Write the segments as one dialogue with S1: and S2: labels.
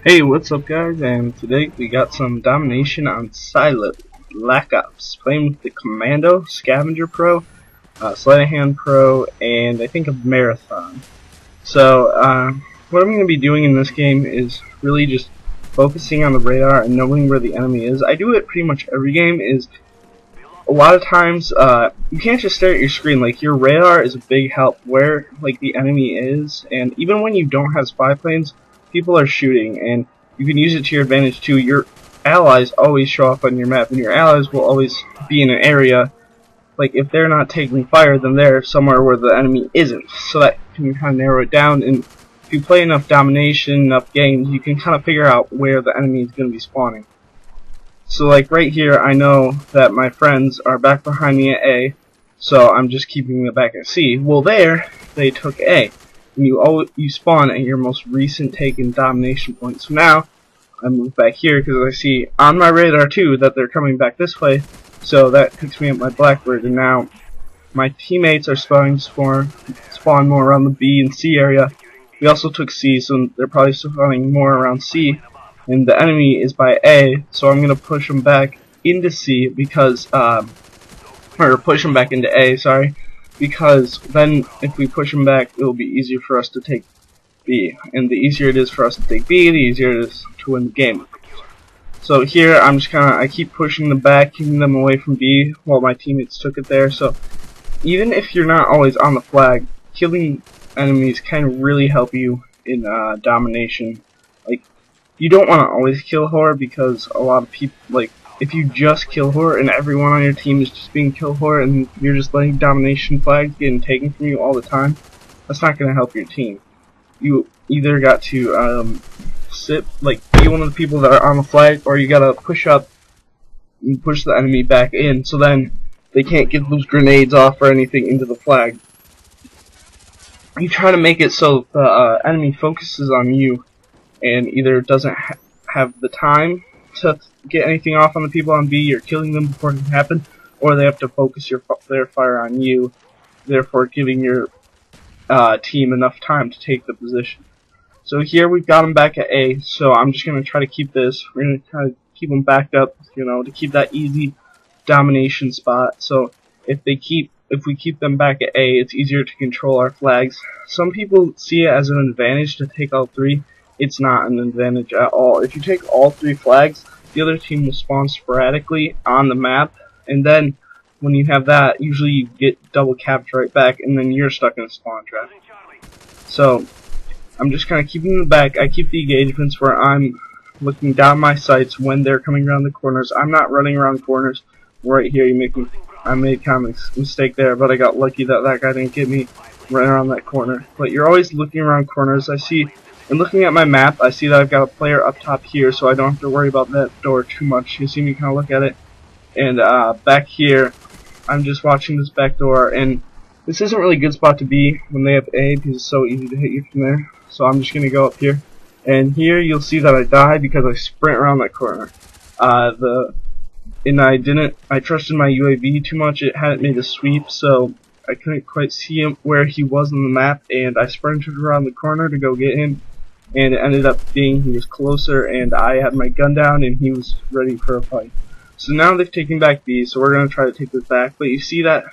S1: Hey, what's up guys, and today we got some domination on Silent Black Ops, playing with the Commando, Scavenger Pro, Sleight of Hand Pro, and I think a Marathon. So, what I'm going to be doing in this game is really just focusing on the radar and knowing where the enemy is. I do it pretty much every game. A lot of times, you can't just stare at your screen. Like, your radar is a big help where, like, the enemy is, and even when you don't have spy planes, people are shooting, and you can use it to your advantage too. Your allies always show up on your map, and your allies will always be in an area, like, if they're not taking fire, then they're somewhere where the enemy isn't, so that can kind of narrow it down. And if you play enough domination, enough games, you can kind of figure out where the enemy is going to be spawning. So, like, right here, I know that my friends are back behind me at A, so I'm just keeping them back at C. Well, there, they took A. And you spawn at your most recent taken domination point. So now I move back here because I see on my radar too that they're coming back this way. So that picks me up my Blackbird, and now my teammates are spawn more around the B and C area. We also took C, so they're probably spawning more around C. And the enemy is by A, so I'm gonna push them back into C because or push them back into A, sorry. Because then if we push them back, it will be easier for us to take B. And the easier it is for us to take B, the easier it is to win the game. So here, I keep pushing them back, keeping them away from B while my teammates took it there. So even if you're not always on the flag, killing enemies can really help you in domination. Like, you don't want to always kill whore, because a lot of people, like, if you just kill whore and everyone on your team is just being kill whore and you're just letting domination flags getting taken from you all the time, that's not going to help your team. You either got to be one of the people that are on the flag, or you got to push up and push the enemy back in, so then they can't get those grenades off or anything into the flag. You try to make it so the enemy focuses on you and either doesn't have the time to get anything off on the people on B, you're killing them before it can happen, or they have to focus their fire on you, therefore giving your team enough time to take the position. So here we've got them back at A, so I'm just going to try to keep this. We're going to try to keep them backed up, to keep that easy domination spot. So if we keep them back at A, it's easier to control our flags. Some people see it as an advantage to take all three. It's not an advantage at all. If you take all three flags, the other team will spawn sporadically on the map, and then when you have that, usually you get double capped right back, and then you're stuck in a spawn trap. So I'm just kind of keeping them back. I keep the engagements where I'm looking down my sights when they're coming around the corners. I'm not running around corners. Right here, I made kind of a mistake there, but I got lucky that guy didn't get me running around that corner. But you're always looking around corners. And looking at my map, I see that I've got a player up top here, so I don't have to worry about that door too much. You see me kind of look at it. And back here, I'm just watching this back door, and this isn't really a good spot to be when they have A, because it's so easy to hit you from there. So I'm just going to go up here. And here you'll see that I died because I sprint around that corner. I trusted my UAV too much. It hadn't made a sweep, so I couldn't quite see him where he was on the map, and I sprinted around the corner to go get him. And it ended up being he was closer, and I had my gun down, and he was ready for a fight. So now they've taken back B, so we're going to try to take this back. But you see that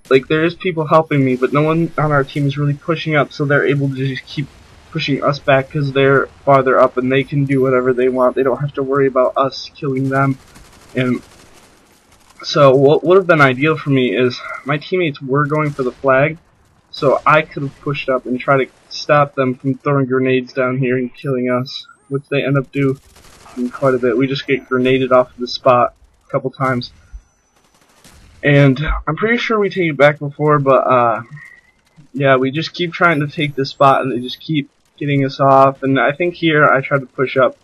S1: there is people helping me, but no one on our team is really pushing up, so they're able to just keep pushing us back because they're farther up and they can do whatever they want. They don't have to worry about us killing them. And so what would have been ideal for me is my teammates were going for the flag, so I could have pushed up and tried to stop them from throwing grenades down here and killing us, which they end up doing quite a bit. We just get grenaded off of the spot a couple times. And I'm pretty sure we take it back before, but yeah, we just keep trying to take this spot and they just keep getting us off. And I think here I tried to push up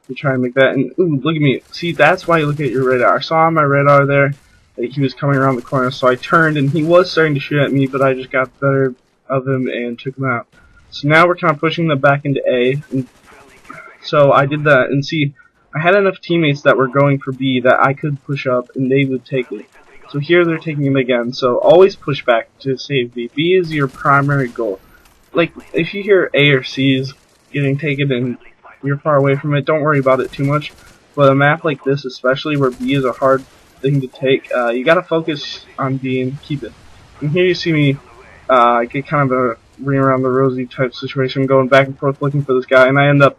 S1: to try and make that. And ooh, look at me. See, that's why you look at your radar. I saw on my radar there that he was coming around the corner, so I turned and he was starting to shoot at me, but I just got better of him and took him out. So now we're kind of pushing them back into A. And so I did that, and see, I had enough teammates that were going for B that I could push up and they would take it. So here they're taking it again, so always push back to save B. B is your primary goal. Like, if you hear A or C is getting taken and you're far away from it, don't worry about it too much. But a map like this, especially where B is a hard thing to take, you gotta focus on B and keep it. And here you see me get kind of a ring around the rosy type situation, going back and forth looking for this guy, and I end up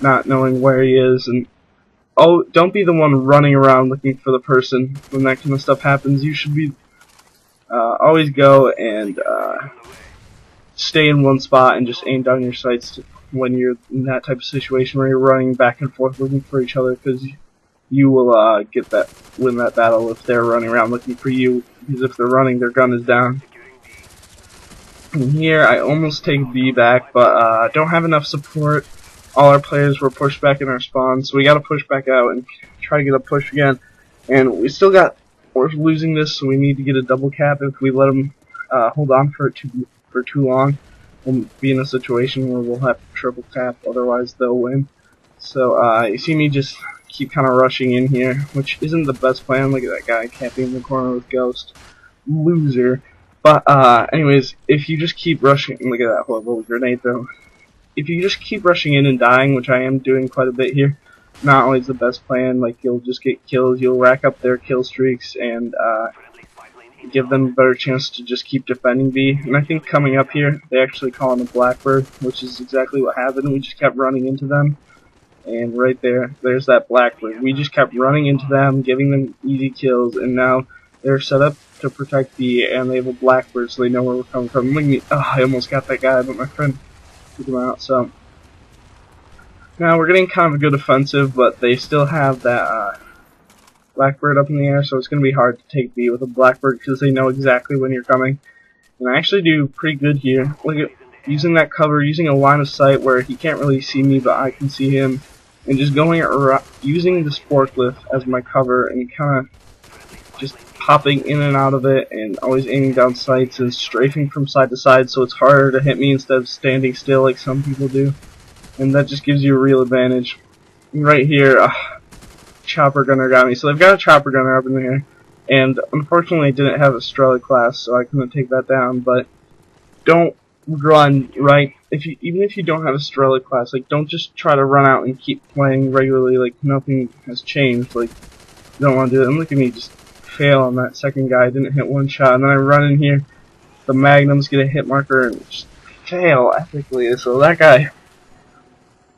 S1: not knowing where he is. And oh, don't be the one running around looking for the person when that kind of stuff happens. You should be always go and stay in one spot and just aim down your sights when you're in that type of situation where you're running back and forth looking for each other, because you will win that battle if they're running around looking for you, because if they're running, their gun is down. And here I almost take B back, but don't have enough support. All our players were pushed back in our spawn, so we gotta push back out and try to get a push again. And we're losing this, so we need to get a double cap. If we let them hold on for too long, we'll be in a situation where we'll have to triple cap, otherwise they'll win. So you see me just keep kind of rushing in here, which isn't the best plan. Look at that guy camping in the corner with Ghost. Loser. But anyways, if you just keep rushing, look at that horrible grenade though. If you just keep rushing in and dying, which I am doing quite a bit here, not always the best plan. Like, you'll just get kills, you'll rack up their kill streaks, and give them a better chance to just keep defending B. And I think coming up here, they actually call him a Blackbird, which is exactly what happened. We just kept running into them, and right there's that Blackbird. We just kept running into them, giving them easy kills, and now they're set up to protect B, and they have a Blackbird, so they know where we're coming from. Look at me. Oh, I almost got that guy, but my friend took him out. So now we're getting kind of a good offensive, but they still have that Blackbird up in the air, so it's going to be hard to take B with a Blackbird because they know exactly when you're coming. And I actually do pretty good here. Look at using that cover, using a line of sight where he can't really see me, but I can see him, and just going around, using this forklift as my cover, and kind of just popping in and out of it, and always aiming down sights and strafing from side to side, so it's harder to hit me instead of standing still like some people do. And that just gives you a real advantage. And right here, chopper gunner got me. So they've got a chopper gunner up in there, and unfortunately I didn't have a Strela class, so I couldn't take that down. But don't run right even if you don't have a Strela class. Like, don't just try to run out and keep playing regularly like nothing has changed. Like, you don't want to do it. And look at me just fail on that second guy. I didn't hit one shot, and then I run in here, the magnums get a hit marker and just fail epically. So that guy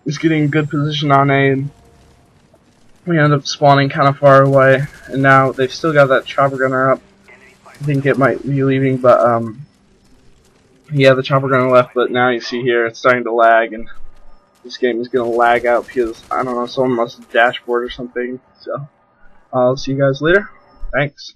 S1: is getting a good position on A, and we end up spawning kind of far away, and now they've still got that chopper gunner up. I think it might be leaving, but yeah, the chopper gunner left, but now you see here it's starting to lag, and this game is going to lag out because, I don't know, someone must have dashboard or something. So I'll see you guys later. Thanks.